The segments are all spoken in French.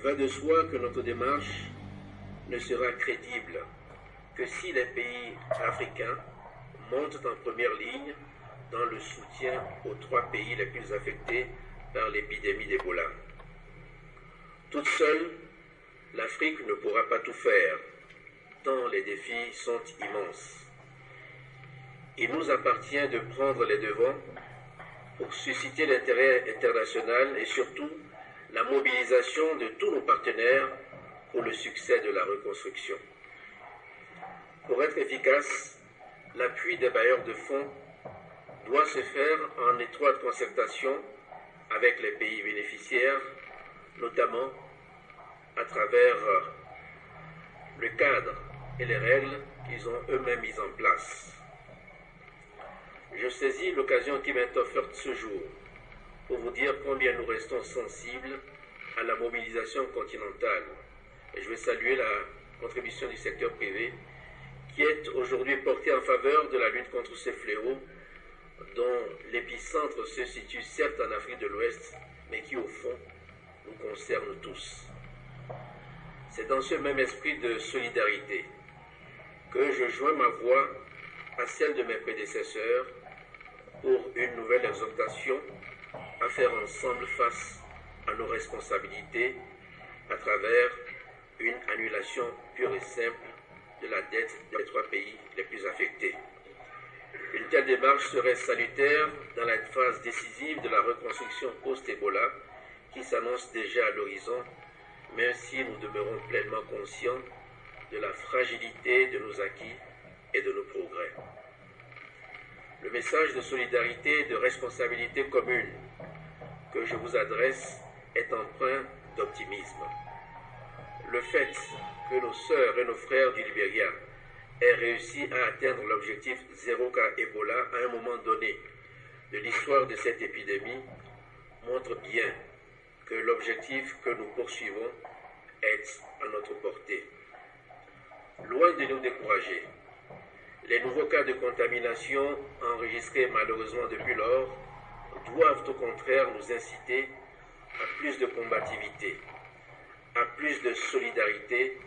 va de soi que notre démarche ne sera crédible que si les pays africains montent en première ligne dans le soutien aux 3 pays les plus affectés par l'épidémie d'Ebola. Toute seule, l'Afrique ne pourra pas tout faire, tant les défis sont immenses. Il nous appartient de prendre les devants pour susciter l'intérêt international et surtout la mobilisation de tous nos partenaires pour le succès de la reconstruction. Pour être efficace, l'appui des bailleurs de fonds doit se faire en étroite concertation avec les pays bénéficiaires, notamment à travers le cadre et les règles qu'ils ont eux-mêmes mises en place. Je saisis l'occasion qui m'est offerte ce jour pour vous dire combien nous restons sensibles à la mobilisation continentale. Et je veux saluer la contribution du secteur privé qui est aujourd'hui portée en faveur de la lutte contre ces fléaux dont l'épicentre se situe certes en Afrique de l'Ouest, mais qui au fond nous concerne tous. C'est dans ce même esprit de solidarité que je joins ma voix à celle de mes prédécesseurs pour une nouvelle exhortation à faire ensemble face à nos responsabilités à travers une annulation pure et simple de la dette des 3 pays les plus affectés. Une telle démarche serait salutaire dans la phase décisive de la reconstruction post-Ebola qui s'annonce déjà à l'horizon, même si nous demeurons pleinement conscients de la fragilité de nos acquis et de nos progrès. Le message de solidarité et de responsabilité commune que je vous adresse est empreint d'optimisme. Le fait que nos sœurs et nos frères du Libéria aient réussi à atteindre l'objectif 0 cas Ebola à un moment donné de l'histoire de cette épidémie montre bien que l'objectif que nous poursuivons est à notre portée. Loin de nous décourager, les nouveaux cas de contamination enregistrés malheureusement depuis lors doivent au contraire nous inciter à plus de combativité, à plus de solidarité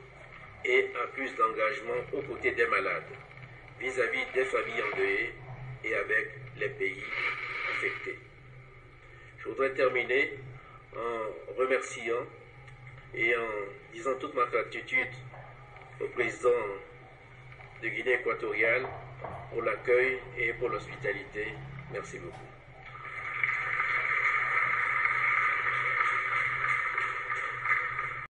et à plus d'engagement aux côtés des malades, vis-à-vis des familles endeuillées et avec les pays affectés. Je voudrais terminer en remerciant et en disant toute ma gratitude au président de Guinée équatoriale pour l'accueil et pour l'hospitalité. Merci beaucoup.